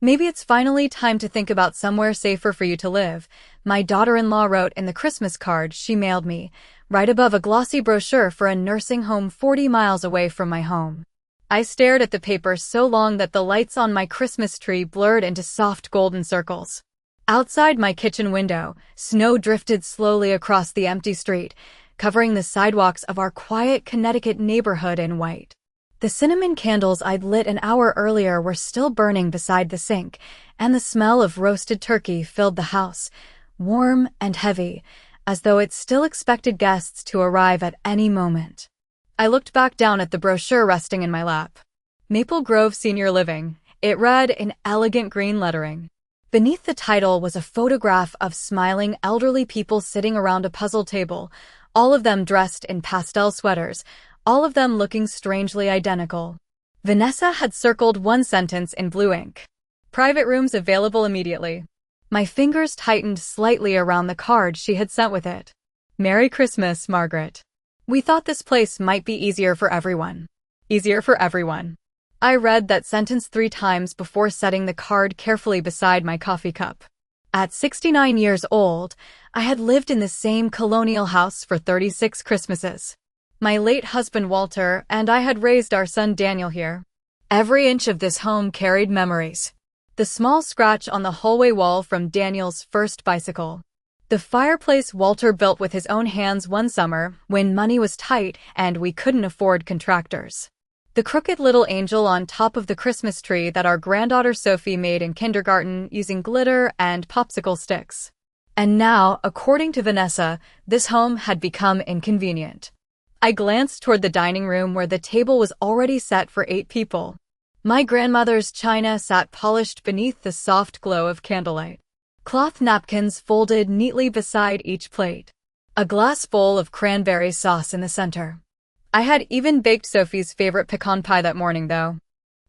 Maybe it's finally time to think about somewhere safer for you to live, my daughter-in-law wrote in the Christmas card she mailed me, right above a glossy brochure for a nursing home 40 miles away from my home. I stared at the paper so long that the lights on my Christmas tree blurred into soft golden circles. Outside my kitchen window, snow drifted slowly across the empty street, covering the sidewalks of our quiet Connecticut neighborhood in white. The cinnamon candles I'd lit an hour earlier were still burning beside the sink, and the smell of roasted turkey filled the house, warm and heavy, as though it still expected guests to arrive at any moment. I looked back down at the brochure resting in my lap. Maple Grove Senior Living, it read in elegant green lettering. Beneath the title was a photograph of smiling elderly people sitting around a puzzle table, all of them dressed in pastel sweaters, all of them looking strangely identical. Vanessa had circled one sentence in blue ink. Private rooms available immediately. My fingers tightened slightly around the card she had sent with it. Merry Christmas, Margaret. We thought this place might be easier for everyone. Easier for everyone. I read that sentence 3 times before setting the card carefully beside my coffee cup. At 69 years old, I had lived in the same colonial house for 36 Christmases. My late husband Walter and I had raised our son Daniel here. Every inch of this home carried memories. The small scratch on the hallway wall from Daniel's first bicycle. The fireplace Walter built with his own hands one summer when money was tight and we couldn't afford contractors. The crooked little angel on top of the Christmas tree that our granddaughter Sophie made in kindergarten using glitter and popsicle sticks. And now, according to Vanessa, this home had become inconvenient. I glanced toward the dining room where the table was already set for 8 people. My grandmother's china sat polished beneath the soft glow of candlelight. Cloth napkins folded neatly beside each plate. A glass bowl of cranberry sauce in the center. I had even baked Sophie's favorite pecan pie that morning, though.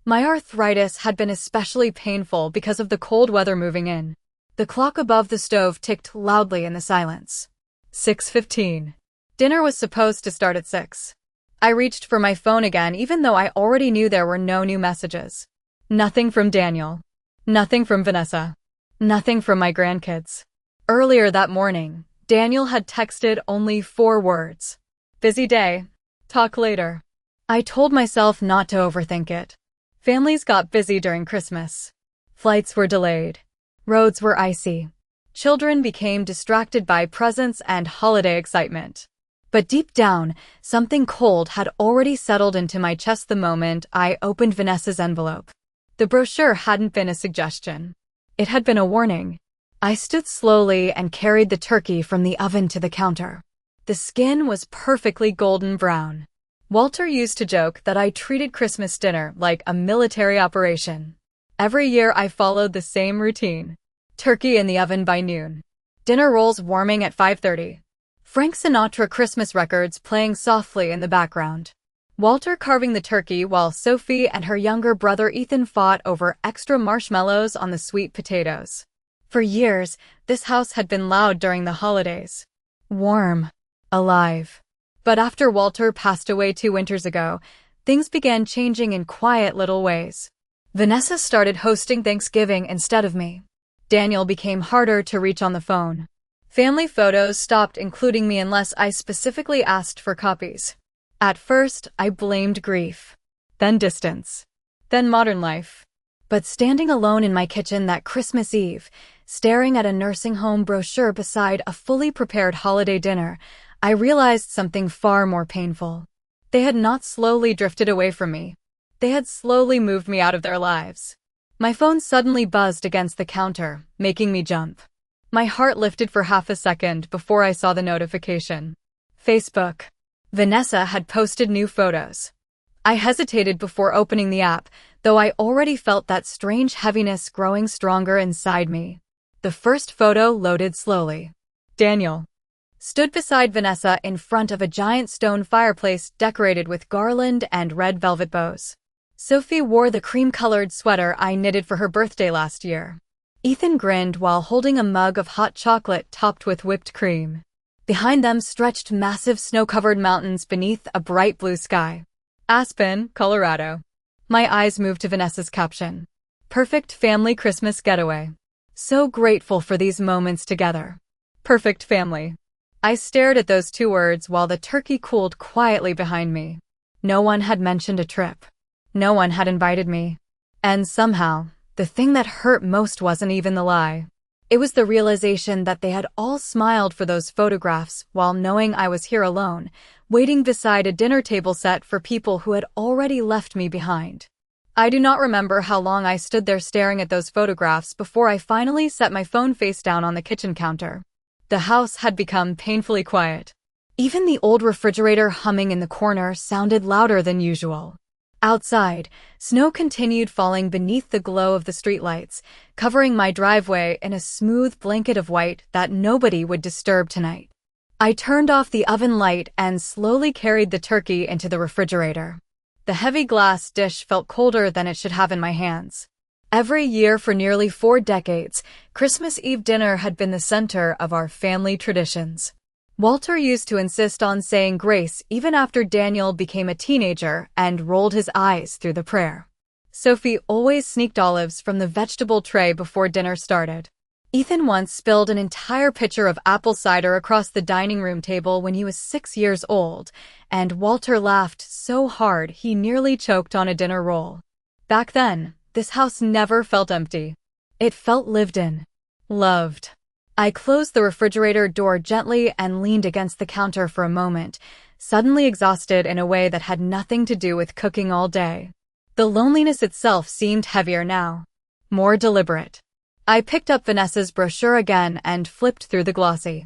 My arthritis had been especially painful because of the cold weather moving in. The clock above the stove ticked loudly in the silence. 6:15. Dinner was supposed to start at 6. I reached for my phone again even though I already knew there were no new messages. Nothing from Daniel. Nothing from Vanessa. Nothing from my grandkids. Earlier that morning, Daniel had texted only 4 words. Busy day. Talk later. I told myself not to overthink it. Families got busy during Christmas. Flights were delayed. Roads were icy. Children became distracted by presents and holiday excitement. But deep down, something cold had already settled into my chest the moment I opened Vanessa's envelope. The brochure hadn't been a suggestion. It had been a warning. I stood slowly and carried the turkey from the oven to the counter. The skin was perfectly golden brown. Walter used to joke that I treated Christmas dinner like a military operation. Every year I followed the same routine. Turkey in the oven by noon. Dinner rolls warming at 5:30. Frank Sinatra Christmas records playing softly in the background. Walter carving the turkey while Sophie and her younger brother Ethan fought over extra marshmallows on the sweet potatoes. For years, this house had been loud during the holidays. Warm. Alive. But after Walter passed away 2 winters ago, things began changing in quiet little ways. Vanessa started hosting Thanksgiving instead of me. Daniel became harder to reach on the phone. Family photos stopped including me unless I specifically asked for copies. At first, I blamed grief. Then distance. Then modern life. But standing alone in my kitchen that Christmas Eve, staring at a nursing home brochure beside a fully prepared holiday dinner, I realized something far more painful. They had not slowly drifted away from me. They had slowly moved me out of their lives. My phone suddenly buzzed against the counter, making me jump. My heart lifted for half a second before I saw the notification. Facebook. Vanessa had posted new photos. I hesitated before opening the app, though I already felt that strange heaviness growing stronger inside me. The first photo loaded slowly. Daniel stood beside Vanessa in front of a giant stone fireplace decorated with garland and red velvet bows. Sophie wore the cream-colored sweater I knitted for her birthday last year. Ethan grinned while holding a mug of hot chocolate topped with whipped cream. Behind them stretched massive snow-covered mountains beneath a bright blue sky. Aspen, Colorado. My eyes moved to Vanessa's caption. Perfect family Christmas getaway. So grateful for these moments together. Perfect family. I stared at those two words while the turkey cooled quietly behind me. No one had mentioned a trip. No one had invited me. And somehow, the thing that hurt most wasn't even the lie. It was the realization that they had all smiled for those photographs while knowing I was here alone, waiting beside a dinner table set for people who had already left me behind. I do not remember how long I stood there staring at those photographs before I finally set my phone face down on the kitchen counter. The house had become painfully quiet. Even the old refrigerator humming in the corner sounded louder than usual. Outside, snow continued falling beneath the glow of the streetlights, covering my driveway in a smooth blanket of white that nobody would disturb tonight. I turned off the oven light and slowly carried the turkey into the refrigerator. The heavy glass dish felt colder than it should have in my hands. Every year for nearly 4 decades, Christmas Eve dinner had been the center of our family traditions. Walter used to insist on saying grace even after Daniel became a teenager and rolled his eyes through the prayer. Sophie always sneaked olives from the vegetable tray before dinner started. Ethan once spilled an entire pitcher of apple cider across the dining room table when he was 6 years old, and Walter laughed so hard he nearly choked on a dinner roll. Back then, this house never felt empty. It felt lived in. Loved. I closed the refrigerator door gently and leaned against the counter for a moment, suddenly exhausted in a way that had nothing to do with cooking all day. The loneliness itself seemed heavier now. More deliberate. I picked up Vanessa's brochure again and flipped through the glossy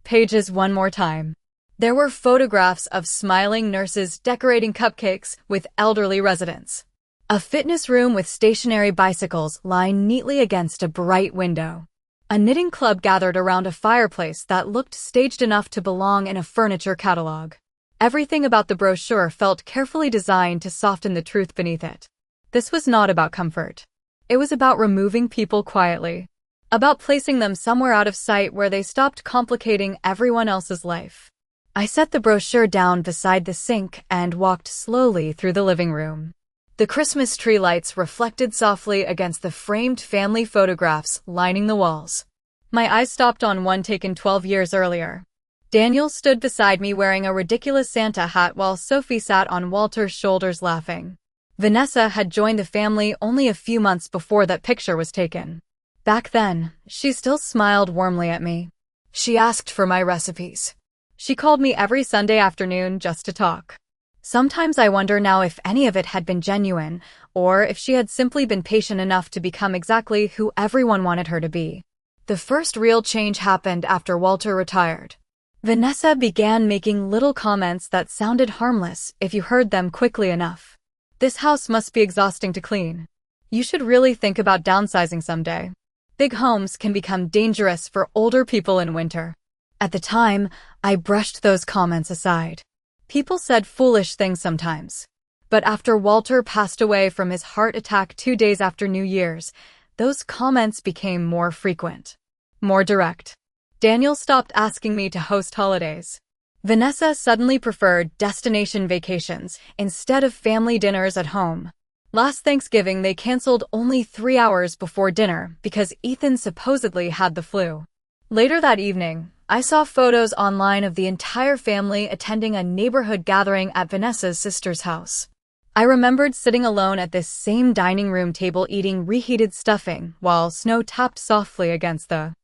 pages one more time. There were photographs of smiling nurses decorating cupcakes with elderly residents. A fitness room with stationary bicycles lined neatly against a bright window. A knitting club gathered around a fireplace that looked staged enough to belong in a furniture catalog. Everything about the brochure felt carefully designed to soften the truth beneath it. This was not about comfort. It was about removing people quietly. About placing them somewhere out of sight where they stopped complicating everyone else's life. I set the brochure down beside the sink and walked slowly through the living room. The Christmas tree lights reflected softly against the framed family photographs lining the walls. My eyes stopped on one taken 12 years earlier. Daniel stood beside me wearing a ridiculous Santa hat while Sophie sat on Walter's shoulders laughing. Vanessa had joined the family only a few months before that picture was taken. Back then, she still smiled warmly at me. She asked for my recipes. She called me every Sunday afternoon just to talk. Sometimes I wonder now if any of it had been genuine, or if she had simply been patient enough to become exactly who everyone wanted her to be. The first real change happened after Walter retired. Vanessa began making little comments that sounded harmless if you heard them quickly enough. This house must be exhausting to clean. You should really think about downsizing someday. Big homes can become dangerous for older people in winter. At the time, I brushed those comments aside. People said foolish things sometimes. But after Walter passed away from his heart attack 2 days after New Year's, those comments became more frequent. More direct. Daniel stopped asking me to host holidays. Vanessa suddenly preferred destination vacations instead of family dinners at home. Last Thanksgiving they canceled only 3 hours before dinner because Ethan supposedly had the flu. Later that evening, I saw photos online of the entire family attending a neighborhood gathering at Vanessa's sister's house. I remembered sitting alone at this same dining room table eating reheated stuffing while snow tapped softly against the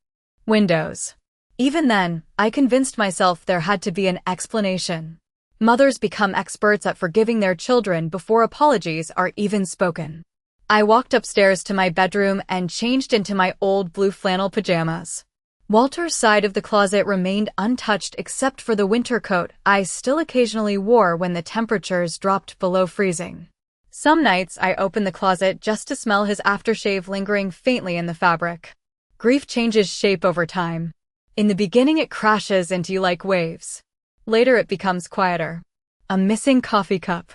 windows. Even then, I convinced myself there had to be an explanation. Mothers become experts at forgiving their children before apologies are even spoken. I walked upstairs to my bedroom and changed into my old blue flannel pajamas. Walter's side of the closet remained untouched except for the winter coat I still occasionally wore when the temperatures dropped below freezing. Some nights I opened the closet just to smell his aftershave lingering faintly in the fabric. Grief changes shape over time. In the beginning it crashes into you like waves. Later it becomes quieter. A missing coffee cup.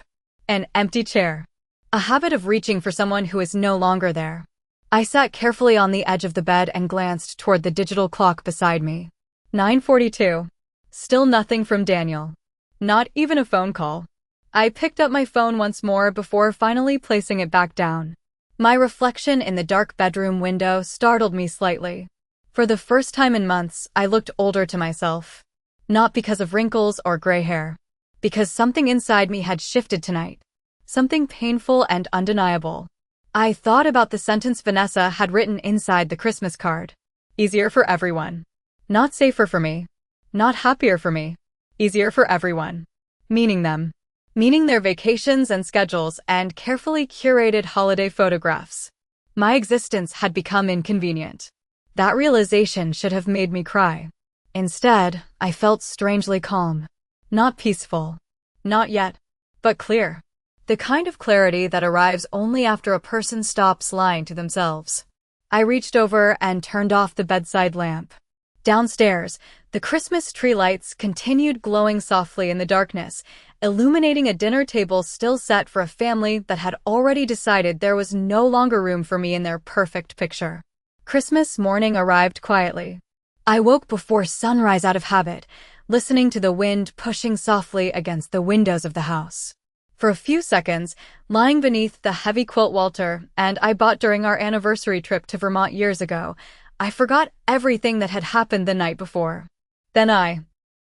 An empty chair. A habit of reaching for someone who is no longer there. I sat carefully on the edge of the bed and glanced toward the digital clock beside me. 9:42. Still nothing from Daniel. Not even a phone call. I picked up my phone once more before finally placing it back down. My reflection in the dark bedroom window startled me slightly. For the first time in months, I looked older to myself. Not because of wrinkles or gray hair. Because something inside me had shifted tonight. Something painful and undeniable. I thought about the sentence Vanessa had written inside the Christmas card. Easier for everyone. Not safer for me. Not happier for me. Easier for everyone. Meaning them. Meaning their vacations and schedules and carefully curated holiday photographs. My existence had become inconvenient. That realization should have made me cry. Instead, I felt strangely calm. Not peaceful. Not yet. But clear. The kind of clarity that arrives only after a person stops lying to themselves. I reached over and turned off the bedside lamp. Downstairs, the Christmas tree lights continued glowing softly in the darkness, illuminating a dinner table still set for a family that had already decided there was no longer room for me in their perfect picture. Christmas morning arrived quietly. I woke before sunrise out of habit, listening to the wind pushing softly against the windows of the house. For a few seconds, lying beneath the heavy quilt Walter and I bought during our anniversary trip to Vermont years ago, I forgot everything that had happened the night before. Then I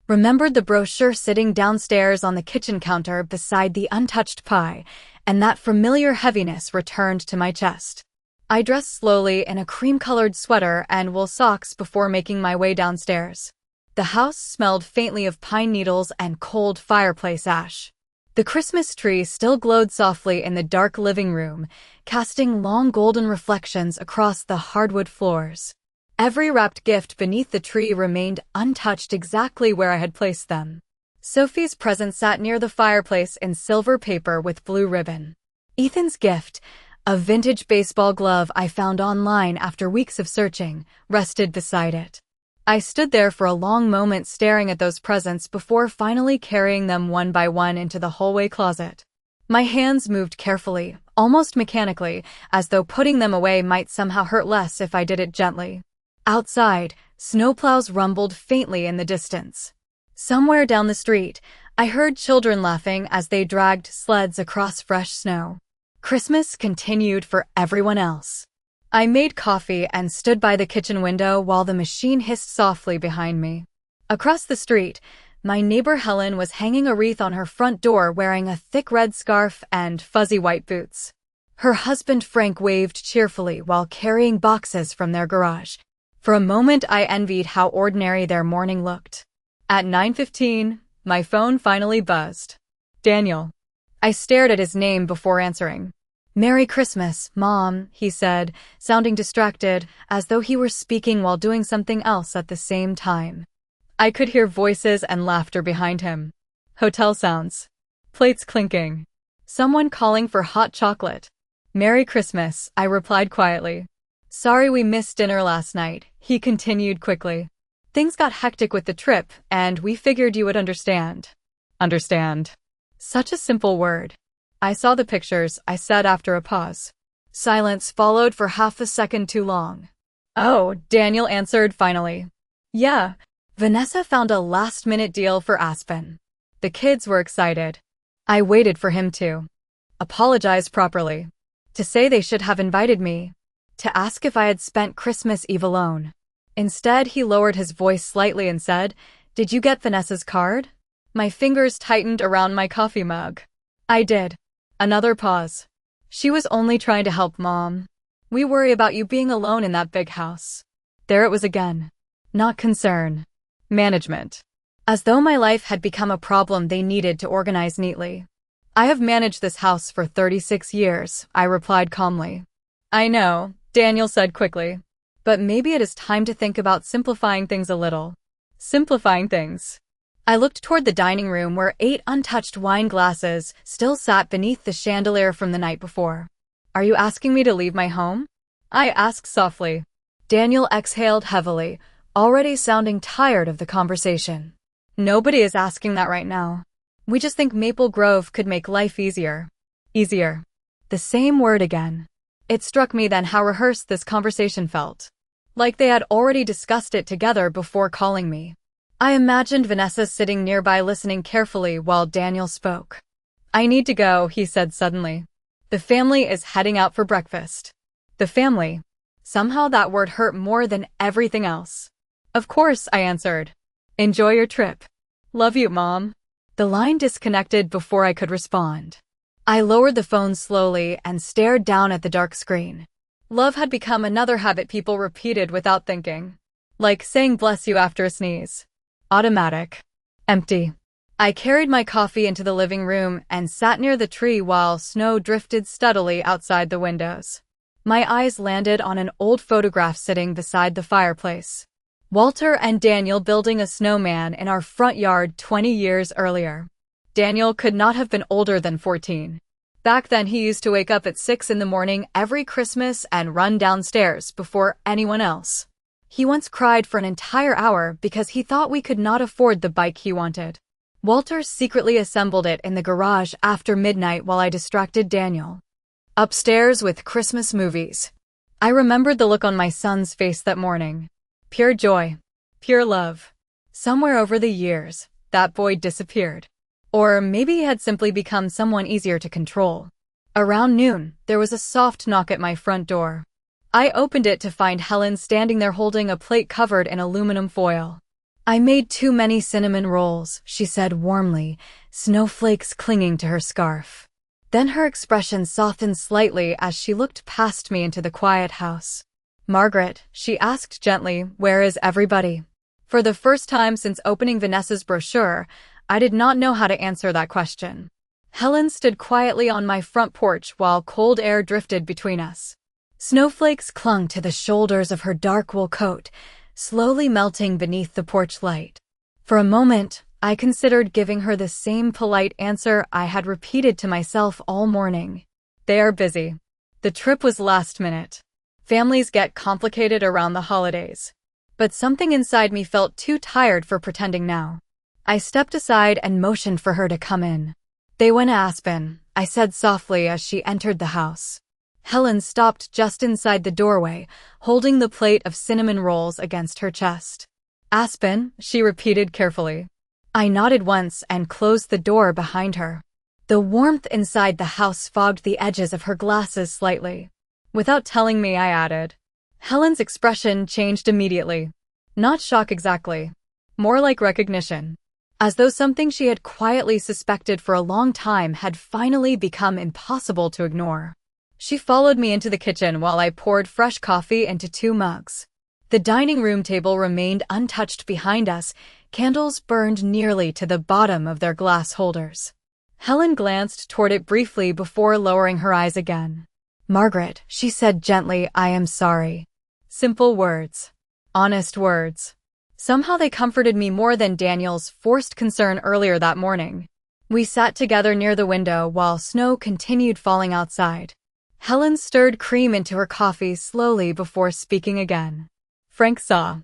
remembered the brochure sitting downstairs on the kitchen counter beside the untouched pie, and that familiar heaviness returned to my chest. I dressed slowly in a cream-colored sweater and wool socks before making my way downstairs. The house smelled faintly of pine needles and cold fireplace ash. The Christmas tree still glowed softly in the dark living room, casting long golden reflections across the hardwood floors. Every wrapped gift beneath the tree remained untouched exactly where I had placed them. Sophie's present sat near the fireplace in silver paper with blue ribbon. Ethan's gift, a vintage baseball glove I found online after weeks of searching, rested beside it. I stood there for a long moment staring at those presents before finally carrying them one by one into the hallway closet. My hands moved carefully, almost mechanically, as though putting them away might somehow hurt less if I did it gently. Outside, snowplows rumbled faintly in the distance. Somewhere down the street, I heard children laughing as they dragged sleds across fresh snow. Christmas continued for everyone else. I made coffee and stood by the kitchen window while the machine hissed softly behind me. Across the street, my neighbor Helen was hanging a wreath on her front door wearing a thick red scarf and fuzzy white boots. Her husband Frank waved cheerfully while carrying boxes from their garage. For a moment I envied how ordinary their morning looked. At 9:15, my phone finally buzzed. Daniel. I stared at his name before answering. "Merry Christmas, Mom," he said, sounding distracted, as though he were speaking while doing something else at the same time. I could hear voices and laughter behind him. Hotel sounds. Plates clinking. Someone calling for hot chocolate. "Merry Christmas," I replied quietly. "Sorry we missed dinner last night," he continued quickly. "Things got hectic with the trip, and we figured you would understand." Understand. Such a simple word. "I saw the pictures," I said after a pause. Silence followed for half a second too long. "Oh," Daniel answered finally. "Yeah, Vanessa found a last-minute deal for Aspen." The kids were excited. I waited for him to apologize properly. To say they should have invited me. To ask if I had spent Christmas Eve alone. Instead, he lowered his voice slightly and said, "Did you get Vanessa's card?" My fingers tightened around my coffee mug. "I did." Another pause. "She was only trying to help, Mom. We worry about you being alone in that big house." There it was again. Not concern. Management. As though my life had become a problem they needed to organize neatly. "I have managed this house for 36 years, I replied calmly. "I know," Daniel said quickly. "But maybe it is time to think about simplifying things a little." Simplifying things. I looked toward the dining room where 8 untouched wine glasses still sat beneath the chandelier from the night before. "Are you asking me to leave my home?" I asked softly. Daniel exhaled heavily, already sounding tired of the conversation. "Nobody is asking that right now. We just think Maple Grove could make life easier." Easier. The same word again. It struck me then how rehearsed this conversation felt. Like they had already discussed it together before calling me. I imagined Vanessa sitting nearby listening carefully while Daniel spoke. "I need to go," he said suddenly. The The family is heading out for breakfast. The family. Somehow that word hurt more than everything else. Of course, I answered. Enjoy your trip. Love you, Mom. The line disconnected before I could respond. I lowered the phone slowly and stared down at the dark screen. Love had become another habit people repeated without thinking. Like saying bless you after a sneeze. Automatic. Empty. I carried my coffee into the living room and sat near the tree while snow drifted steadily outside the windows. My eyes landed on an old photograph sitting beside the fireplace. Walter and Daniel building a snowman in our front yard 20 years earlier. Daniel could not have been older than 14. Back then he used to wake up at 6 in the morning every Christmas and run downstairs before anyone else. He once cried for an entire hour because he thought we could not afford the bike he wanted. Walter secretly assembled it in the garage after midnight while I distracted Daniel. Upstairs with Christmas movies. I remembered the look on my son's face that morning. Pure joy. Pure love. Somewhere over the years, that boy disappeared. Or maybe he had simply become someone easier to control. Around noon, there was a soft knock at my front door. I opened it to find Helen standing there holding a plate covered in aluminum foil. I made too many cinnamon rolls, she said warmly, snowflakes clinging to her scarf. Then her expression softened slightly as she looked past me into the quiet house. Margaret, she asked gently, where is everybody? For the first time since opening Vanessa's brochure, I did not know how to answer that question. Helen stood quietly on my front porch while cold air drifted between us. Snowflakes clung to the shoulders of her dark wool coat, slowly melting beneath the porch light. For a moment, I considered giving her the same polite answer I had repeated to myself all morning. They are busy. The trip was last minute. Families get complicated around the holidays. But something inside me felt too tired for pretending now. I stepped aside and motioned for her to come in. They went to Aspen, I said softly as she entered the house. Helen stopped just inside the doorway, holding the plate of cinnamon rolls against her chest. Aspen, she repeated carefully. I nodded once and closed the door behind her. The warmth inside the house fogged the edges of her glasses slightly. Without telling me, I added. Helen's expression changed immediately. Not shock exactly. More like recognition. As though something she had quietly suspected for a long time had finally become impossible to ignore. She followed me into the kitchen while I poured fresh coffee into 2 mugs. The dining room table remained untouched behind us, candles burned nearly to the bottom of their glass holders. Helen glanced toward it briefly before lowering her eyes again. Margaret, she said gently, I am sorry. Simple words. Honest words. Somehow they comforted me more than Daniel's forced concern earlier that morning. We sat together near the window while snow continued falling outside. Helen stirred cream into her coffee slowly before speaking again. Frank saw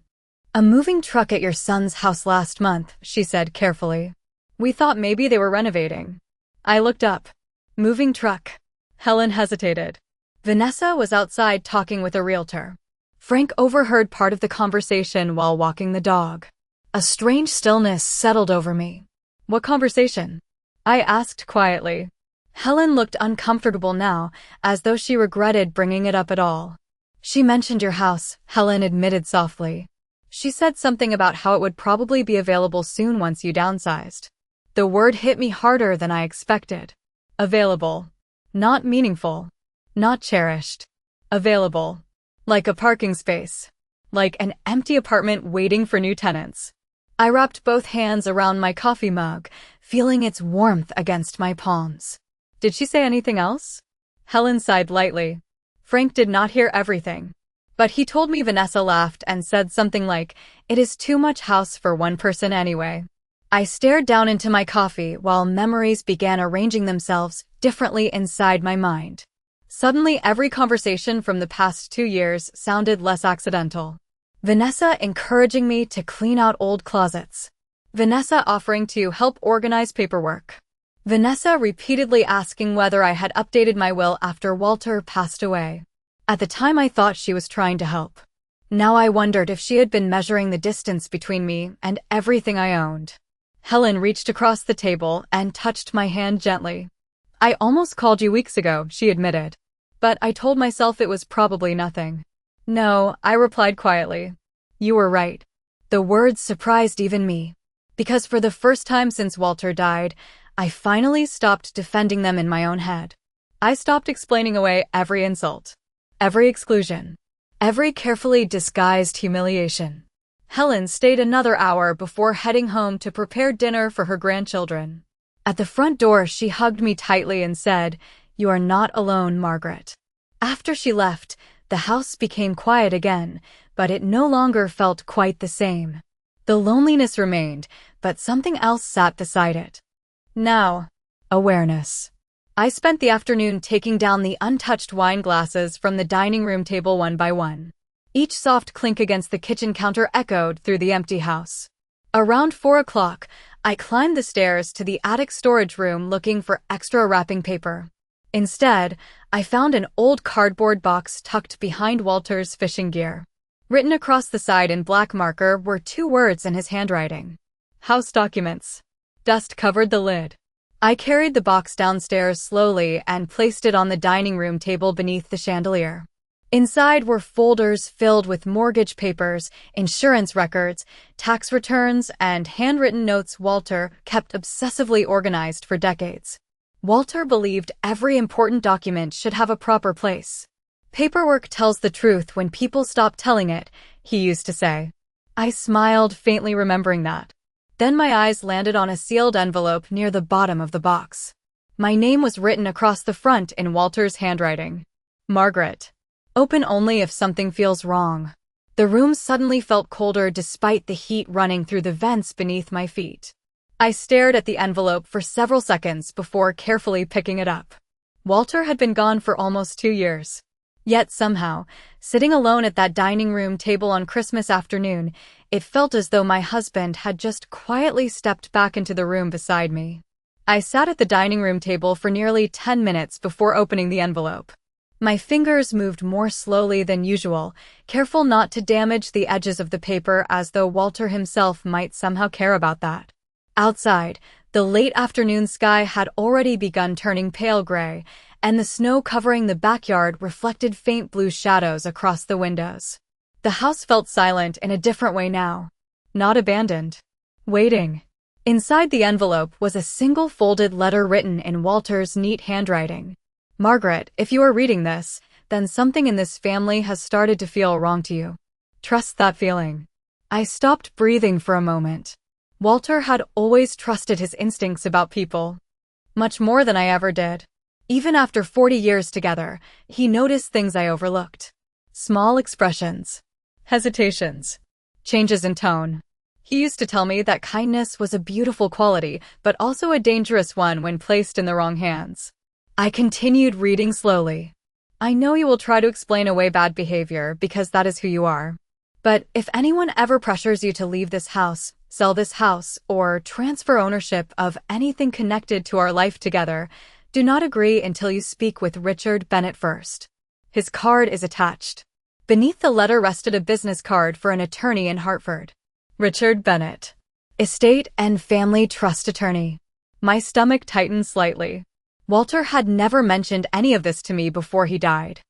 a moving truck at your son's house last month, she said carefully. We thought maybe they were renovating. I looked up. Moving truck. Helen hesitated. Vanessa was outside talking with a realtor. Frank overheard part of the conversation while walking the dog. A strange stillness settled over me. What conversation? I asked quietly. Helen looked uncomfortable now, as though she regretted bringing it up at all. She mentioned your house, Helen admitted softly. She said something about how it would probably be available soon once you downsized. The word hit me harder than I expected. Available. Not meaningful. Not cherished. Available. Like a parking space. Like an empty apartment waiting for new tenants. I wrapped both hands around my coffee mug, feeling its warmth against my palms. Did she say anything else? Helen sighed lightly. Frank did not hear everything. But he told me Vanessa laughed and said something like, it is too much house for one person anyway. I stared down into my coffee while memories began arranging themselves differently inside my mind. Suddenly, every conversation from the past 2 years sounded less accidental. Vanessa encouraging me to clean out old closets. Vanessa offering to help organize paperwork. Vanessa repeatedly asking whether I had updated my will after Walter passed away. At the time I thought she was trying to help. Now I wondered if she had been measuring the distance between me and everything I owned. Helen reached across the table and touched my hand gently. I almost called you weeks ago, she admitted. But I told myself it was probably nothing. No, I replied quietly. You were right. The words surprised even me. Because for the first time since Walter died, I finally stopped defending them in my own head. I stopped explaining away every insult, every exclusion, every carefully disguised humiliation. Helen stayed another hour before heading home to prepare dinner for her grandchildren. At the front door, she hugged me tightly and said, "You are not alone, Margaret." After she left, the house became quiet again, but it no longer felt quite the same. The loneliness remained, but something else sat beside it. Now, awareness. I spent the afternoon taking down the untouched wine glasses from the dining room table one by one. Each soft clink against the kitchen counter echoed through the empty house. Around 4 o'clock, I climbed the stairs to the attic storage room looking for extra wrapping paper. Instead, I found an old cardboard box tucked behind Walter's fishing gear. Written across the side in black marker were 2 words in his handwriting. House documents. Dust covered the lid. I carried the box downstairs slowly and placed it on the dining room table beneath the chandelier. Inside were folders filled with mortgage papers, insurance records, tax returns, and handwritten notes Walter kept obsessively organized for decades. Walter believed every important document should have a proper place. Paperwork tells the truth when people stop telling it, he used to say. I smiled, faintly remembering that. Then my eyes landed on a sealed envelope near the bottom of the box. My name was written across the front in Walter's handwriting. Margaret. Open only if something feels wrong. The room suddenly felt colder despite the heat running through the vents beneath my feet. I stared at the envelope for several seconds before carefully picking it up. Walter had been gone for almost 2 years. Yet somehow, sitting alone at that dining room table on Christmas afternoon, it felt as though my husband had just quietly stepped back into the room beside me. I sat at the dining room table for nearly 10 minutes before opening the envelope. My fingers moved more slowly than usual, careful not to damage the edges of the paper as though Walter himself might somehow care about that. Outside, the late afternoon sky had already begun turning pale gray, and the snow covering the backyard reflected faint blue shadows across the windows. The house felt silent in a different way now. Not abandoned. Waiting. Inside the envelope was a single folded letter written in Walter's neat handwriting. Margaret, if you are reading this, then something in this family has started to feel wrong to you. Trust that feeling. I stopped breathing for a moment. Walter had always trusted his instincts about people. Much more than I ever did. Even after 40 years together, he noticed things I overlooked. Small expressions. Hesitations. Changes in tone. He used to tell me that kindness was a beautiful quality, but also a dangerous one when placed in the wrong hands. I continued reading slowly. I know you will try to explain away bad behavior because that is who you are. But if anyone ever pressures you to leave this house, sell this house, or transfer ownership of anything connected to our life together, do not agree until you speak with Richard Bennett first. His card is attached. Beneath the letter rested a business card for an attorney in Hartford. Richard Bennett. Estate and Family Trust Attorney. My stomach tightened slightly. Walter had never mentioned any of this to me before he died.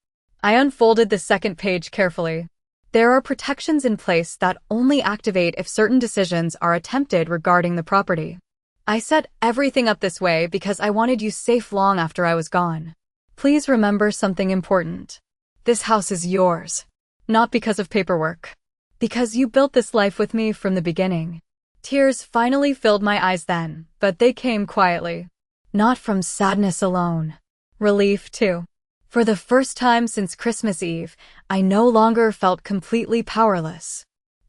I unfolded the second page carefully. There are protections in place that only activate if certain decisions are attempted regarding the property. I set everything up this way because I wanted you safe long after I was gone. Please remember something important. This house is yours. Not because of paperwork. Because you built this life with me from the beginning. Tears finally filled my eyes then, but they came quietly. Not from sadness alone. Relief, too. For the first time since Christmas Eve, I no longer felt completely powerless.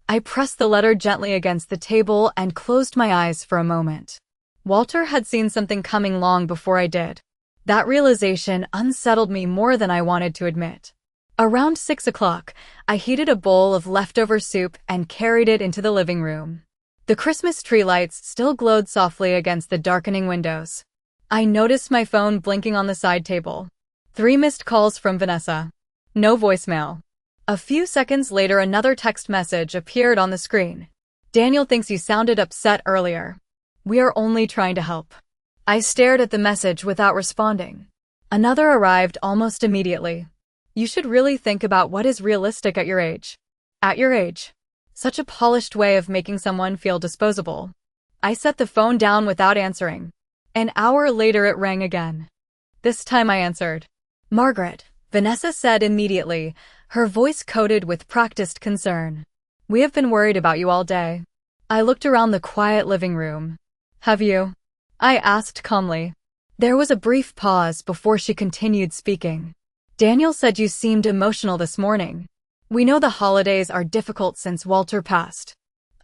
I pressed the letter gently against the table and closed my eyes for a moment. Walter had seen something coming long before I did. That realization unsettled me more than I wanted to admit. Around 6 o'clock, I heated a bowl of leftover soup and carried it into the living room. The Christmas tree lights still glowed softly against the darkening windows. I noticed my phone blinking on the side table. 3 missed calls from Vanessa. No voicemail. A few seconds later, another text message appeared on the screen. Daniel thinks you sounded upset earlier. We are only trying to help. I stared at the message without responding. Another arrived almost immediately. You should really think about what is realistic at your age. At your age. Such a polished way of making someone feel disposable. I set the phone down without answering. An hour later it rang again. This time I answered. Margaret, Vanessa said immediately, her voice coated with practiced concern. We have been worried about you all day. I looked around the quiet living room. Have you? I asked calmly. There was a brief pause before she continued speaking. Daniel said you seemed emotional this morning. We know the holidays are difficult since Walter passed.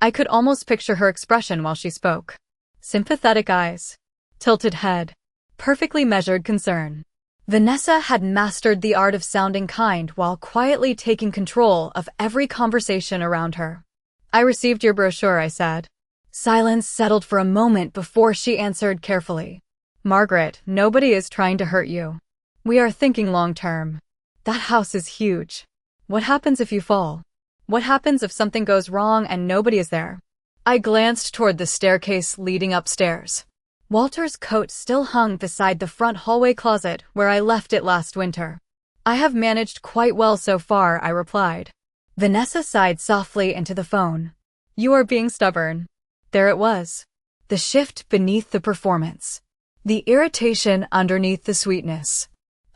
I could almost picture her expression while she spoke. Sympathetic eyes. Tilted head. Perfectly measured concern. Vanessa had mastered the art of sounding kind while quietly taking control of every conversation around her. I received your brochure, I said. Silence settled for a moment before she answered carefully. Margaret, nobody is trying to hurt you. We are thinking long term. That house is huge. What happens if you fall? What happens if something goes wrong and nobody is there? I glanced toward the staircase leading upstairs. Walter's coat still hung beside the front hallway closet where I left it last winter. I have managed quite well so far, I replied. Vanessa sighed softly into the phone. You are being stubborn. There it was. The shift beneath the performance. The irritation underneath the sweetness.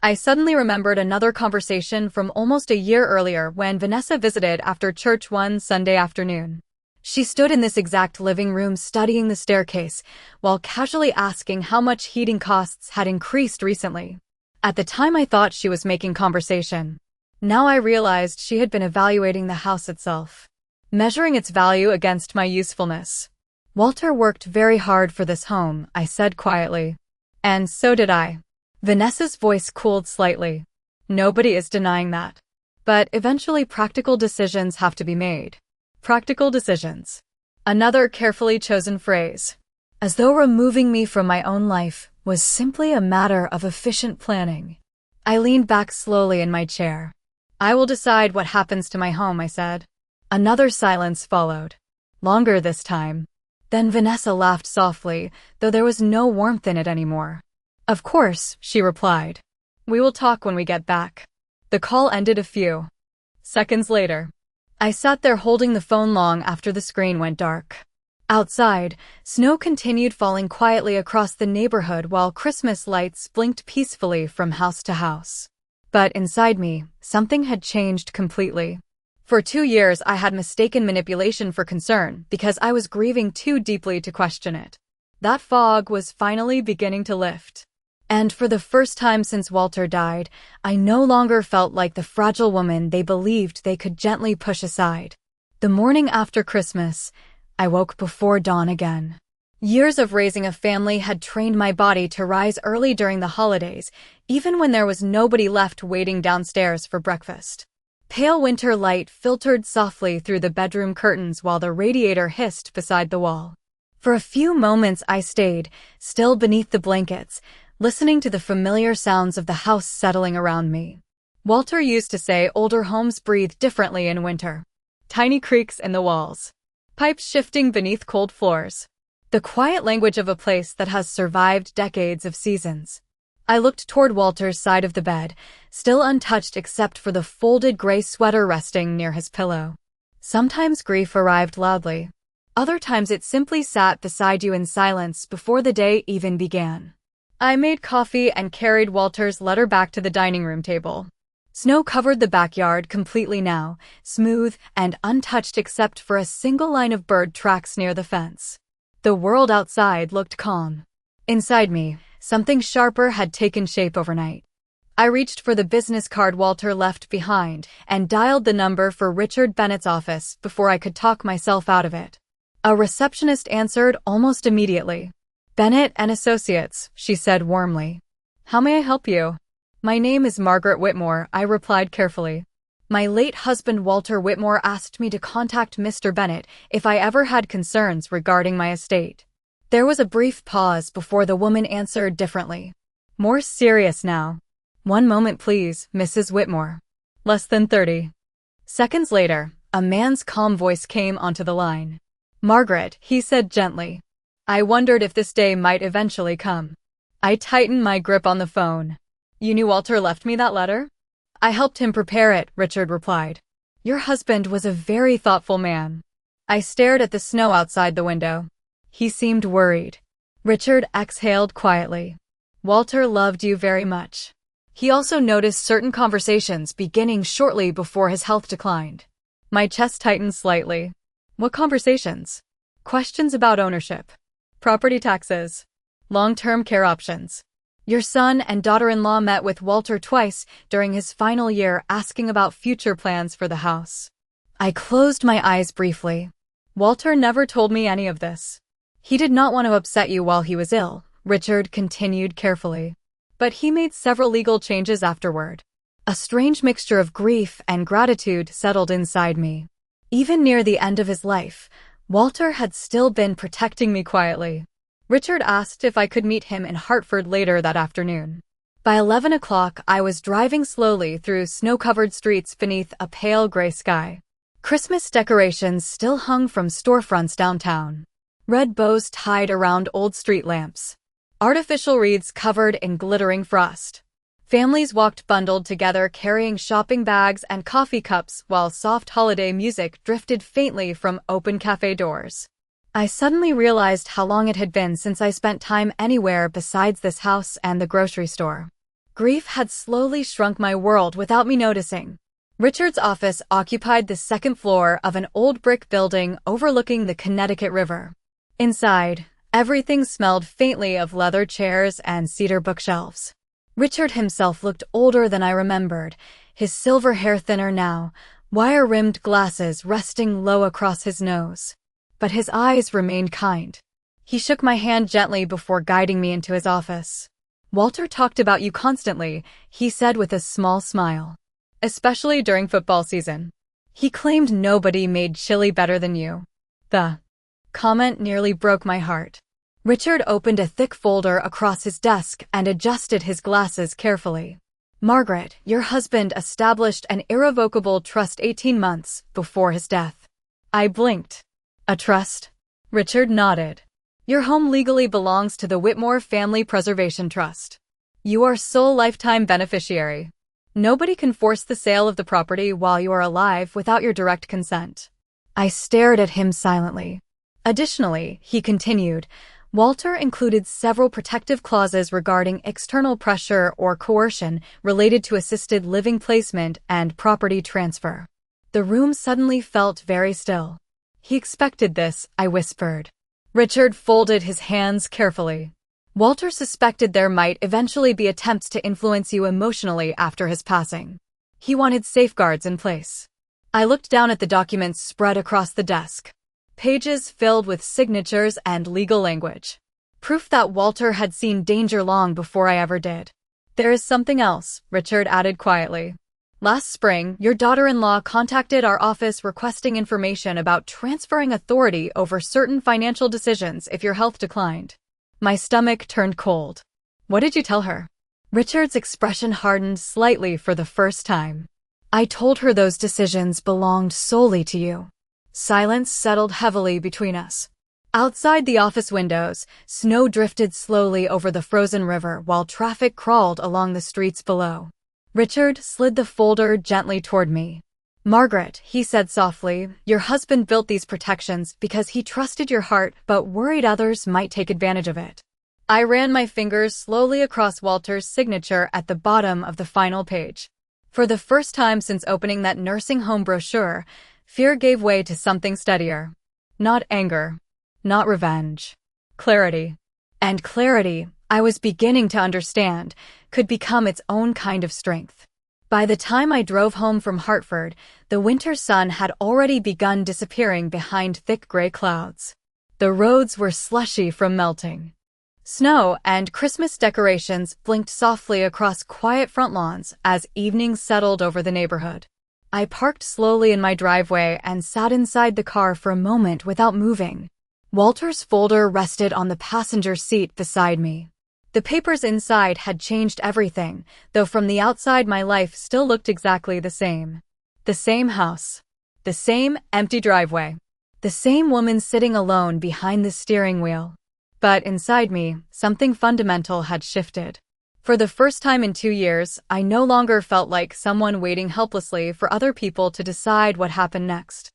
I suddenly remembered another conversation from almost a year earlier when Vanessa visited after church one Sunday afternoon. She stood in this exact living room studying the staircase, while casually asking how much heating costs had increased recently. At the time I thought she was making conversation. Now I realized she had been evaluating the house itself, measuring its value against my usefulness. Walter worked very hard for this home, I said quietly. And so did I. Vanessa's voice cooled slightly. Nobody is denying that. But eventually practical decisions have to be made. Practical decisions. Another carefully chosen phrase. As though removing me from my own life was simply a matter of efficient planning. I leaned back slowly in my chair. I will decide what happens to my home, I said. Another silence followed. Longer this time. Then Vanessa laughed softly, though there was no warmth in it anymore. Of course, she replied. We will talk when we get back. The call ended a few seconds later. I sat there holding the phone long after the screen went dark. Outside, snow continued falling quietly across the neighborhood while Christmas lights blinked peacefully from house to house. But inside me, something had changed completely. For 2 years I had mistaken manipulation for concern because I was grieving too deeply to question it. That fog was finally beginning to lift. And for the first time since Walter died, I no longer felt like the fragile woman they believed they could gently push aside. The morning after Christmas, I woke before dawn again. Years of raising a family had trained my body to rise early during the holidays, even when there was nobody left waiting downstairs for breakfast. Pale winter light filtered softly through the bedroom curtains while the radiator hissed beside the wall. For a few moments I stayed, still beneath the blankets, listening to the familiar sounds of the house settling around me. Walter used to say older homes breathe differently in winter. Tiny creaks in the walls. Pipes shifting beneath cold floors. The quiet language of a place that has survived decades of seasons. I looked toward Walter's side of the bed, still untouched except for the folded gray sweater resting near his pillow. Sometimes grief arrived loudly. Other times it simply sat beside you in silence before the day even began. I made coffee and carried Walter's letter back to the dining room table. Snow covered the backyard completely now, smooth and untouched except for a single line of bird tracks near the fence. The world outside looked calm. Inside me, something sharper had taken shape overnight. I reached for the business card Walter left behind and dialed the number for Richard Bennett's office before I could talk myself out of it. A receptionist answered almost immediately. Bennett and Associates, she said warmly. How may I help you? My name is Margaret Whitmore, I replied carefully. My late husband Walter Whitmore asked me to contact Mr. Bennett if I ever had concerns regarding my estate. There was a brief pause before the woman answered differently. More serious now. One moment please, Mrs. Whitmore. Less than 30 seconds later, a man's calm voice came onto the line. Margaret, he said gently. I wondered if this day might eventually come. I tightened my grip on the phone. You knew Walter left me that letter? I helped him prepare it, Richard replied. Your husband was a very thoughtful man. I stared at the snow outside the window. He seemed worried. Richard exhaled quietly. Walter loved you very much. He also noticed certain conversations beginning shortly before his health declined. My chest tightened slightly. What conversations? Questions about ownership, property taxes, long-term care options. Your son and daughter-in-law met with Walter twice during his final year asking about future plans for the house. I closed my eyes briefly. Walter never told me any of this. He did not want to upset you while he was ill, Richard continued carefully. But he made several legal changes afterward. A strange mixture of grief and gratitude settled inside me. Even near the end of his life, Walter had still been protecting me quietly. Richard asked if I could meet him in Hartford later that afternoon. By 11 o'clock, I was driving slowly through snow-covered streets beneath a pale gray sky. Christmas decorations still hung from storefronts downtown. Red bows tied around old street lamps. Artificial wreaths covered in glittering frost. Families walked bundled together carrying shopping bags and coffee cups while soft holiday music drifted faintly from open cafe doors. I suddenly realized how long it had been since I spent time anywhere besides this house and the grocery store. Grief had slowly shrunk my world without me noticing. Richard's office occupied the second floor of an old brick building overlooking the Connecticut River. Inside, everything smelled faintly of leather chairs and cedar bookshelves. Richard himself looked older than I remembered, his silver hair thinner now, wire-rimmed glasses resting low across his nose. But his eyes remained kind. He shook my hand gently before guiding me into his office. Walter talked about you constantly, he said with a small smile. Especially during football season. He claimed nobody made chili better than you. The comment nearly broke my heart. Richard opened a thick folder across his desk and adjusted his glasses carefully. Margaret, your husband established an irrevocable trust 18 months before his death. I blinked. A trust? Richard nodded. Your home legally belongs to the Whitmore Family Preservation Trust. You are sole lifetime beneficiary. Nobody can force the sale of the property while you are alive without your direct consent. I stared at him silently. Additionally, he continued, Walter included several protective clauses regarding external pressure or coercion related to assisted living placement and property transfer. The room suddenly felt very still. He expected this, I whispered. Richard folded his hands carefully. Walter suspected there might eventually be attempts to influence you emotionally after his passing. He wanted safeguards in place. I looked down at the documents spread across the desk. Pages filled with signatures and legal language. Proof that Walter had seen danger long before I ever did. There is something else, Richard added quietly. Last spring, your daughter-in-law contacted our office requesting information about transferring authority over certain financial decisions if your health declined. My stomach turned cold. What did you tell her? Richard's expression hardened slightly for the first time. I told her those decisions belonged solely to you. Silence settled heavily between us. Outside the office windows, snow drifted slowly over the frozen river while traffic crawled along the streets below. Richard slid the folder gently toward me. Margaret, he said softly, your husband built these protections because he trusted your heart but worried others might take advantage of it. I ran my fingers slowly across Walter's signature at the bottom of the final page. For the first time since opening that nursing home brochure, fear gave way to something steadier. Not anger. Not revenge. Clarity. And clarity, I was beginning to understand, could become its own kind of strength. By the time I drove home from Hartford, the winter sun had already begun disappearing behind thick gray clouds. The roads were slushy from melting. Snow and Christmas decorations blinked softly across quiet front lawns as evening settled over the neighborhood. I parked slowly in my driveway and sat inside the car for a moment without moving. Walter's folder rested on the passenger seat beside me. The papers inside had changed everything, though from the outside my life still looked exactly the same. The same house. The same empty driveway. The same woman sitting alone behind the steering wheel. But inside me, something fundamental had shifted. For the first time in 2 years, I no longer felt like someone waiting helplessly for other people to decide what happened next.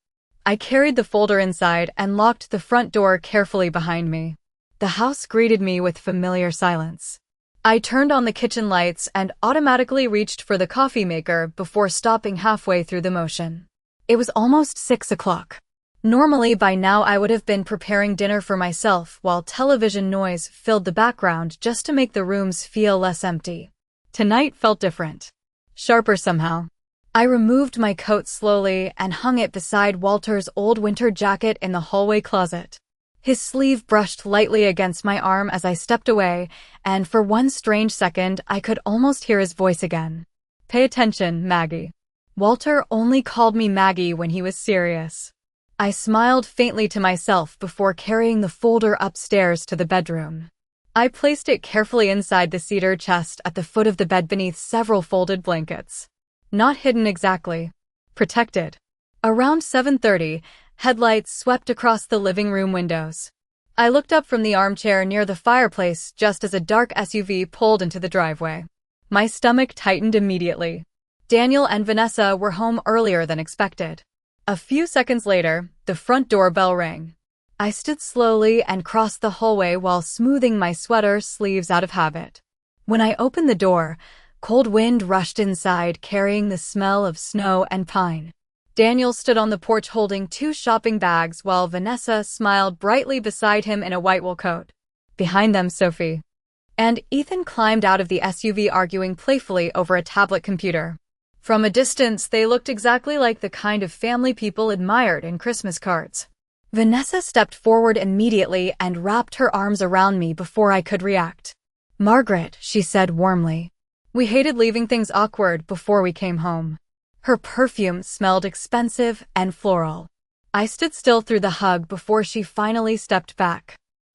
I carried the folder inside and locked the front door carefully behind me. The house greeted me with familiar silence. I turned on the kitchen lights and automatically reached for the coffee maker before stopping halfway through the motion. It was almost 6 o'clock. Normally by now I would have been preparing dinner for myself while television noise filled the background just to make the rooms feel less empty. Tonight felt different. Sharper somehow. I removed my coat slowly and hung it beside Walter's old winter jacket in the hallway closet. His sleeve brushed lightly against my arm as I stepped away, and for one strange second I could almost hear his voice again. "Pay attention, Maggie." Walter only called me Maggie when he was serious. I smiled faintly to myself before carrying the folder upstairs to the bedroom. I placed it carefully inside the cedar chest at the foot of the bed beneath several folded blankets. Not hidden exactly. Protected. Around 7:30, headlights swept across the living room windows. I looked up from the armchair near the fireplace just as a dark SUV pulled into the driveway. My stomach tightened immediately. Daniel and Vanessa were home earlier than expected. A few seconds later, the front door bell rang. I stood slowly and crossed the hallway while smoothing my sweater sleeves out of habit. When I opened the door, cold wind rushed inside, carrying the smell of snow and pine. Daniel stood on the porch holding 2 shopping bags while Vanessa smiled brightly beside him in a white wool coat. Behind them, Sophie and Ethan climbed out of the SUV arguing playfully over a tablet computer. From a distance, they looked exactly like the kind of family people admired in Christmas cards. Vanessa stepped forward immediately and wrapped her arms around me before I could react. "Margaret," she said warmly. We hated leaving things awkward before we came home. Her perfume smelled expensive and floral. I stood still through the hug before she finally stepped back.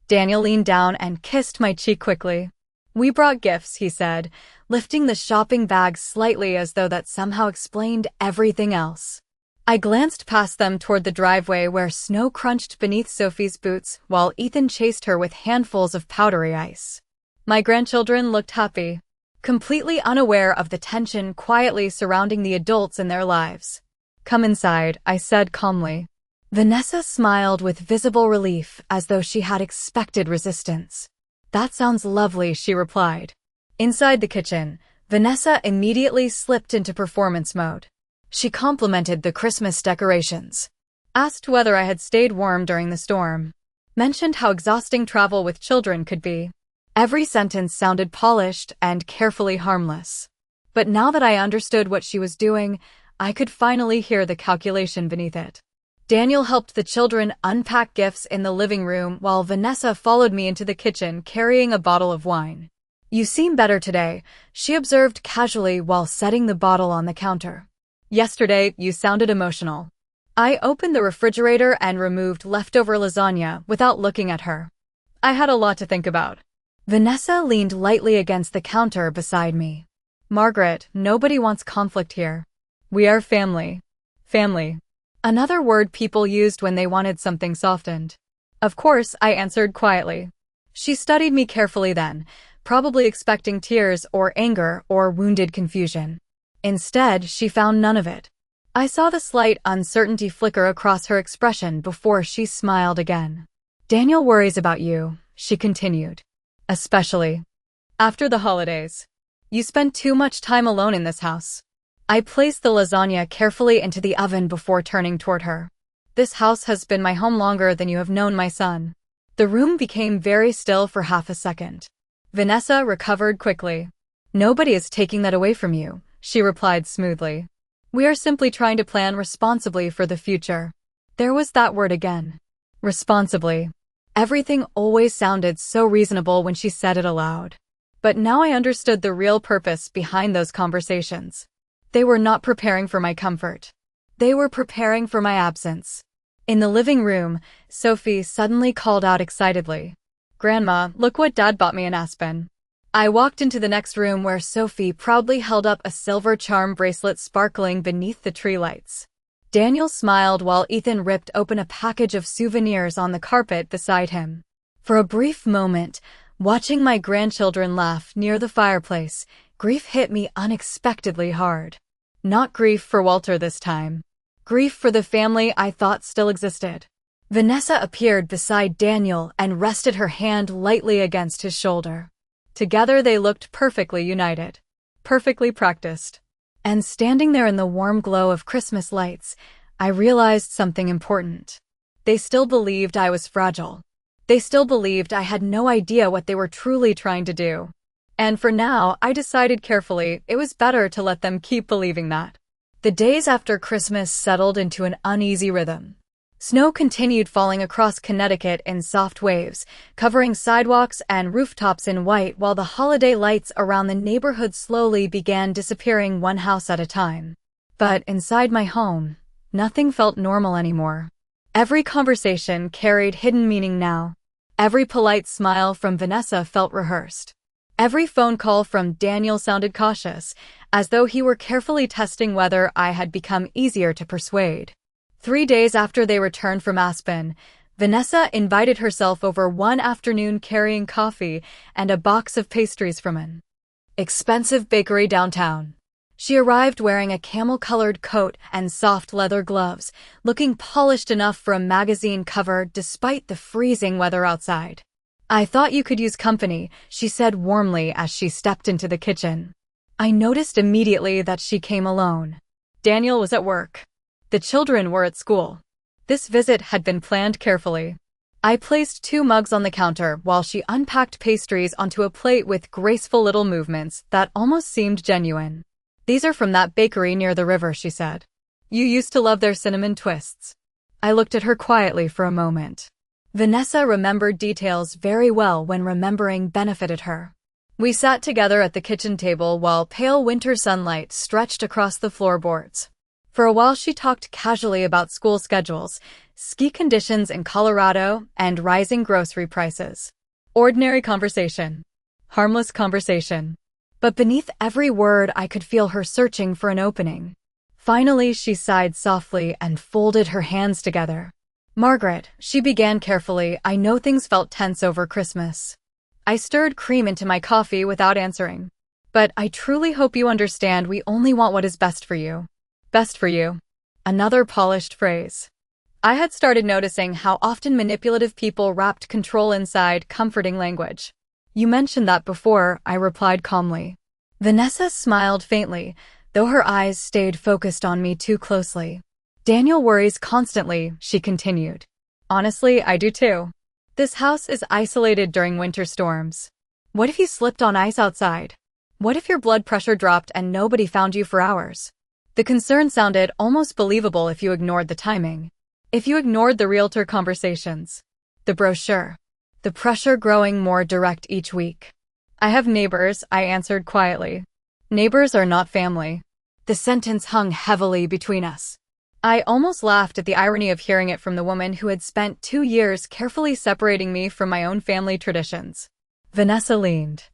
Daniel leaned down and kissed my cheek quickly. "We brought gifts," he said, lifting the shopping bag slightly as though that somehow explained everything else. I glanced past them toward the driveway where snow crunched beneath Sophie's boots while Ethan chased her with handfuls of powdery ice. My grandchildren looked happy, completely unaware of the tension quietly surrounding the adults in their lives. "Come inside," I said calmly. Vanessa smiled with visible relief as though she had expected resistance. "That sounds lovely," she replied. Inside the kitchen, Vanessa immediately slipped into performance mode. She complimented the Christmas decorations, asked whether I had stayed warm during the storm, mentioned how exhausting travel with children could be. Every sentence sounded polished and carefully harmless. But now that I understood what she was doing, I could finally hear the calculation beneath it. Daniel helped the children unpack gifts in the living room while Vanessa followed me into the kitchen carrying a bottle of wine. "You seem better today," she observed casually while setting the bottle on the counter. "Yesterday, you sounded emotional." I opened the refrigerator and removed leftover lasagna without looking at her. I had a lot to think about. Vanessa leaned lightly against the counter beside me. "Margaret, nobody wants conflict here. We are family." Family. Another word people used when they wanted something softened. "Of course," I answered quietly. She studied me carefully then, probably expecting tears or anger or wounded confusion. Instead, she found none of it. I saw the slight uncertainty flicker across her expression before she smiled again. "Daniel worries about you," she continued. "Especially after the holidays. You spend too much time alone in this house." I placed the lasagna carefully into the oven before turning toward her. "This house has been my home longer than you have known my son." The room became very still for half a second. Vanessa recovered quickly. "Nobody is taking that away from you," she replied smoothly. "We are simply trying to plan responsibly for the future." There was that word again. Responsibly. Everything always sounded so reasonable when she said it aloud. But now I understood the real purpose behind those conversations. They were not preparing for my comfort. They were preparing for my absence. In the living room, Sophie suddenly called out excitedly, "Grandma, look what Dad bought me in Aspen." I walked into the next room where Sophie proudly held up a silver charm bracelet sparkling beneath the tree lights. Daniel smiled while Ethan ripped open a package of souvenirs on the carpet beside him. For a brief moment, watching my grandchildren laugh near the fireplace, grief hit me unexpectedly hard. Not grief for Walter this time. Grief for the family I thought still existed. Vanessa appeared beside Daniel and rested her hand lightly against his shoulder. Together they looked perfectly united. Perfectly practiced. And standing there in the warm glow of Christmas lights, I realized something important. They still believed I was fragile. They still believed I had no idea what they were truly trying to do. And for now, I decided carefully it was better to let them keep believing that. The days after Christmas settled into an uneasy rhythm. Snow continued falling across Connecticut in soft waves, covering sidewalks and rooftops in white while the holiday lights around the neighborhood slowly began disappearing one house at a time. But inside my home, nothing felt normal anymore. Every conversation carried hidden meaning now. Every polite smile from Vanessa felt rehearsed. Every phone call from Daniel sounded cautious, as though he were carefully testing whether I had become easier to persuade. 3 days after they returned from Aspen, Vanessa invited herself over one afternoon carrying coffee and a box of pastries from an expensive bakery downtown. She arrived wearing a camel-colored coat and soft leather gloves, looking polished enough for a magazine cover despite the freezing weather outside. "I thought you could use company," she said warmly as she stepped into the kitchen. I noticed immediately that she came alone. Daniel was at work. The children were at school. This visit had been planned carefully. I placed 2 mugs on the counter while she unpacked pastries onto a plate with graceful little movements that almost seemed genuine. "These are from that bakery near the river," she said. "You used to love their cinnamon twists." I looked at her quietly for a moment. Vanessa remembered details very well when remembering benefited her. We sat together at the kitchen table while pale winter sunlight stretched across the floorboards. For a while she talked casually about school schedules, ski conditions in Colorado, and rising grocery prices. Ordinary conversation. Harmless conversation. But beneath every word I could feel her searching for an opening. Finally she sighed softly and folded her hands together. "Margaret," she began carefully, "I know things felt tense over Christmas. I stirred cream into my coffee without answering. But I truly hope you understand we only want what is best for you." Best for you. Another polished phrase. I had started noticing how often manipulative people wrapped control inside comforting language. "You mentioned that before," I replied calmly. Vanessa smiled faintly, though her eyes stayed focused on me too closely. "Daniel worries constantly," she continued. "Honestly, I do too. This house is isolated during winter storms. What if you slipped on ice outside? What if your blood pressure dropped and nobody found you for hours?" The concern sounded almost believable if you ignored the timing. If you ignored the realtor conversations. The brochure. The pressure growing more direct each week. "I have neighbors," I answered quietly. "Neighbors are not family." The sentence hung heavily between us. I almost laughed at the irony of hearing it from the woman who had spent 2 years carefully separating me from my own family traditions. Vanessa leaned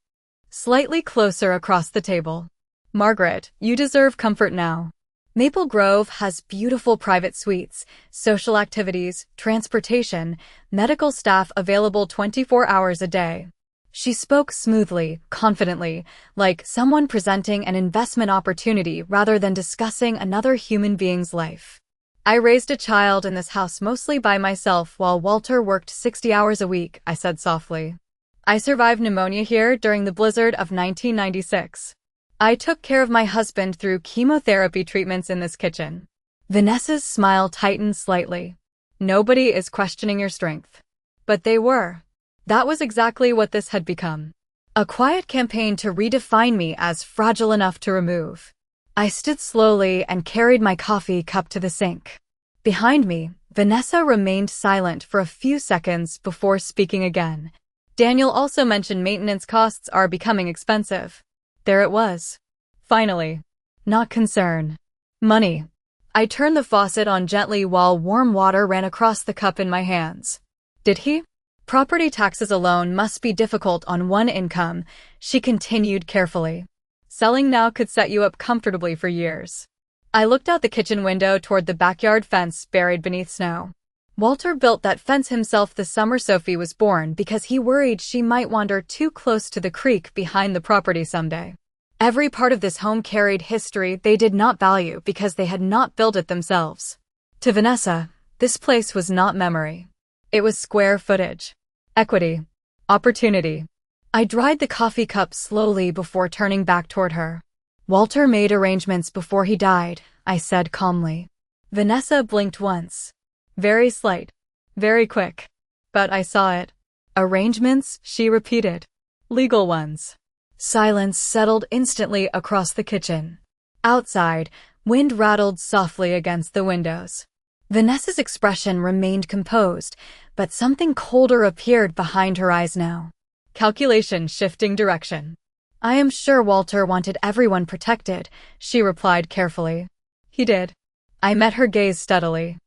slightly closer across the table. "Margaret, you deserve comfort now. Maple Grove has beautiful private suites, social activities, transportation, medical staff available 24 hours a day." She spoke smoothly, confidently, like someone presenting an investment opportunity rather than discussing another human being's life. "I raised a child in this house mostly by myself while Walter worked 60 hours a week," I said softly. "I survived pneumonia here during the blizzard of 1996. I took care of my husband through chemotherapy treatments in this kitchen." Vanessa's smile tightened slightly. "Nobody is questioning your strength." But they were. That was exactly what this had become. A quiet campaign to redefine me as fragile enough to remove. I stood slowly and carried my coffee cup to the sink. Behind me, Vanessa remained silent for a few seconds before speaking again. "Daniel also mentioned maintenance costs are becoming expensive." There it was. Finally. Not concern. Money. I turned the faucet on gently while warm water ran across the cup in my hands. "Did he? Property taxes alone must be difficult on one income," she continued carefully. "Selling now could set you up comfortably for years." I looked out the kitchen window toward the backyard fence buried beneath snow. Walter built that fence himself the summer Sophie was born because he worried she might wander too close to the creek behind the property someday. Every part of this home carried history they did not value because they had not built it themselves. To Vanessa, this place was not memory. It was square footage. Equity. Opportunity. I dried the coffee cup slowly before turning back toward her. Walter made arrangements before he died, I said calmly. Vanessa blinked once. Very slight. Very quick. But I saw it. Arrangements, she repeated. Legal ones. Silence settled instantly across the kitchen. Outside, wind rattled softly against the windows. Vanessa's expression remained composed, but something colder appeared behind her eyes now. Calculation shifting direction. I am sure Walter wanted everyone protected, she replied carefully. He did. I met her gaze steadily.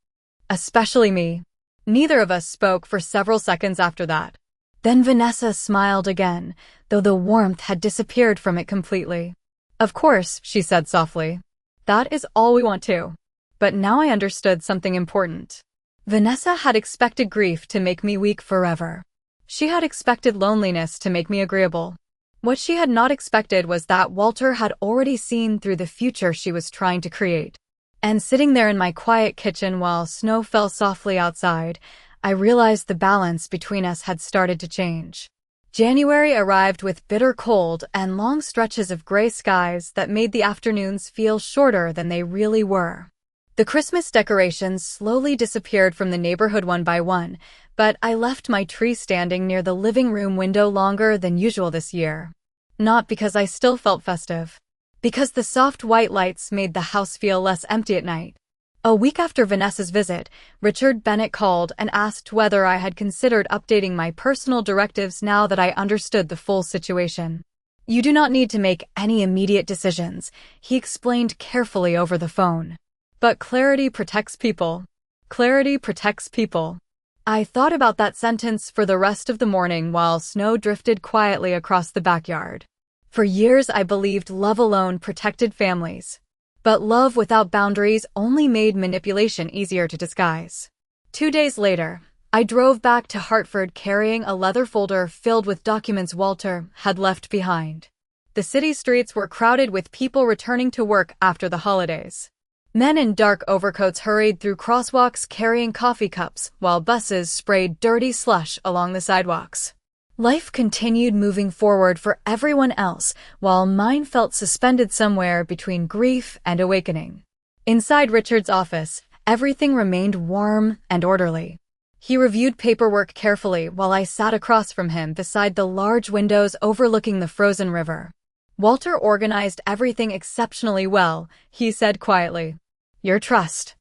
Especially me. Neither of us spoke for several seconds after that. Then Vanessa smiled again, though the warmth had disappeared from it completely. Of course, she said softly. That is all we want to. But now I understood something important. Vanessa had expected grief to make me weak forever. She had expected loneliness to make me agreeable. What she had not expected was that Walter had already seen through the future she was trying to create. And sitting there in my quiet kitchen while snow fell softly outside, I realized the balance between us had started to change. January arrived with bitter cold and long stretches of gray skies that made the afternoons feel shorter than they really were. The Christmas decorations slowly disappeared from the neighborhood one by one, but I left my tree standing near the living room window longer than usual this year. Not because I still felt festive. Because the soft white lights made the house feel less empty at night. A week after Vanessa's visit, Richard Bennett called and asked whether I had considered updating my personal directives now that I understood the full situation. You do not need to make any immediate decisions, he explained carefully over the phone. But clarity protects people. Clarity protects people. I thought about that sentence for the rest of the morning while snow drifted quietly across the backyard. For years I believed love alone protected families. But love without boundaries only made manipulation easier to disguise. 2 days later, I drove back to Hartford carrying a leather folder filled with documents Walter had left behind. The city streets were crowded with people returning to work after the holidays. Men in dark overcoats hurried through crosswalks carrying coffee cups while buses sprayed dirty slush along the sidewalks. Life continued moving forward for everyone else, while mine felt suspended somewhere between grief and awakening. Inside Richard's office, everything remained warm and orderly. He reviewed paperwork carefully while I sat across from him beside the large windows overlooking the frozen river. Walter organized everything exceptionally well, he said quietly. Your trust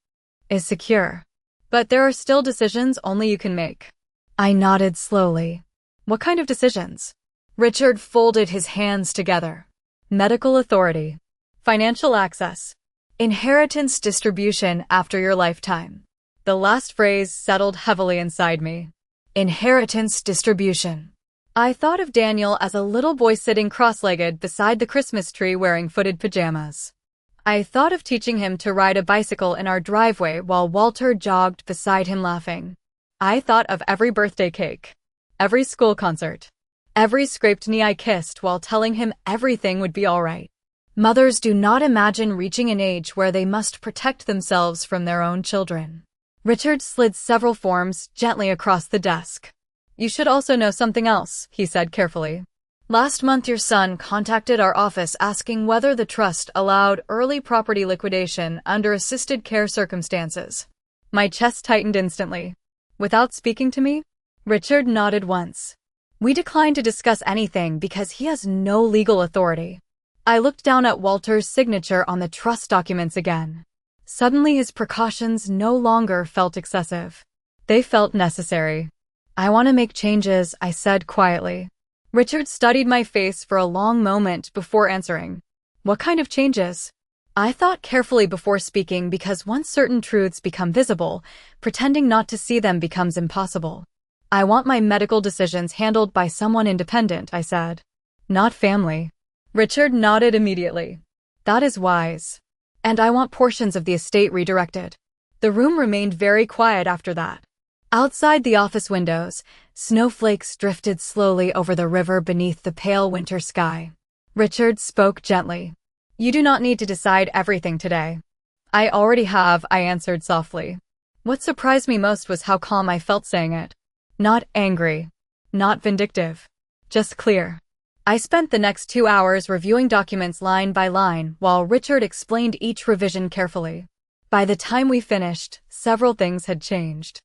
is secure. But there are still decisions only you can make. I nodded slowly. What kind of decisions? Richard folded his hands together. Medical authority. Financial access. Inheritance distribution after your lifetime. The last phrase settled heavily inside me. Inheritance distribution. I thought of Daniel as a little boy sitting cross-legged beside the Christmas tree wearing footed pajamas. I thought of teaching him to ride a bicycle in our driveway while Walter jogged beside him laughing. I thought of every birthday cake. Every school concert. Every scraped knee I kissed while telling him everything would be all right. Mothers do not imagine reaching an age where they must protect themselves from their own children. Richard slid several forms gently across the desk. You should also know something else, he said carefully. Last month your son contacted our office asking whether the trust allowed early property liquidation under assisted care circumstances. My chest tightened instantly. Without speaking to me? Richard nodded once. We declined to discuss anything because he has no legal authority. I looked down at Walter's signature on the trust documents again. Suddenly his precautions no longer felt excessive. They felt necessary. I want to make changes, I said quietly. Richard studied my face for a long moment before answering. What kind of changes? I thought carefully before speaking because once certain truths become visible, pretending not to see them becomes impossible. I want my medical decisions handled by someone independent, I said. Not family. Richard nodded immediately. That is wise. And I want portions of the estate redirected. The room remained very quiet after that. Outside the office windows, snowflakes drifted slowly over the river beneath the pale winter sky. Richard spoke gently. "You do not need to decide everything today." "I already have," I answered softly. What surprised me most was how calm I felt saying it. Not angry. Not vindictive. Just clear. I spent the next 2 hours reviewing documents line by line while Richard explained each revision carefully. By the time we finished, several things had changed.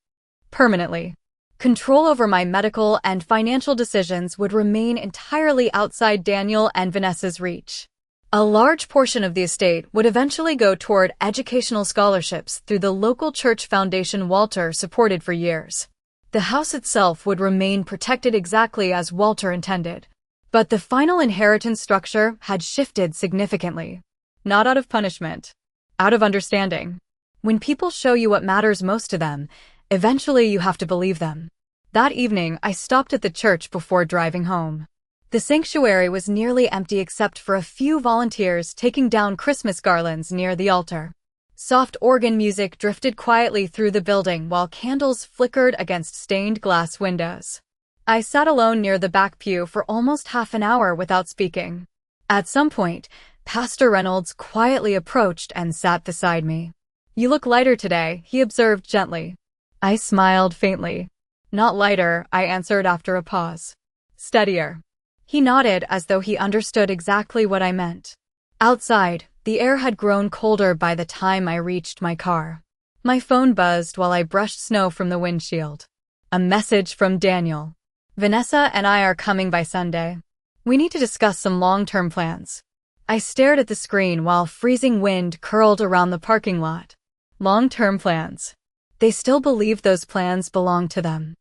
Permanently. Control over my medical and financial decisions would remain entirely outside Daniel and Vanessa's reach. A large portion of the estate would eventually go toward educational scholarships through the local church foundation Walter supported for years. The house itself would remain protected exactly as Walter intended. But the final inheritance structure had shifted significantly. Not out of punishment. Out of understanding. When people show you what matters most to them, eventually you have to believe them. That evening, I stopped at the church before driving home. The sanctuary was nearly empty except for a few volunteers taking down Christmas garlands near the altar. Soft organ music drifted quietly through the building while candles flickered against stained glass windows. I sat alone near the back pew for almost half an hour without speaking. At some point, Pastor Reynolds quietly approached and sat beside me. "You look lighter today," he observed gently. I smiled faintly. "Not lighter," I answered after a pause. "Steadier." He nodded as though he understood exactly what I meant. Outside, the air had grown colder by the time I reached my car. My phone buzzed while I brushed snow from the windshield. A message from Daniel. "Vanessa and I are coming by Sunday. We need to discuss some long-term plans." I stared at the screen while freezing wind curled around the parking lot. Long-term plans. They still believed those plans belonged to them.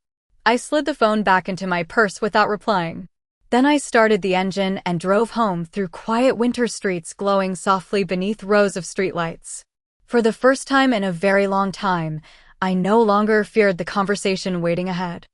I slid the phone back into my purse without replying. Then I started the engine and drove home through quiet winter streets glowing softly beneath rows of streetlights. For the first time in a very long time, I no longer feared the conversation waiting ahead.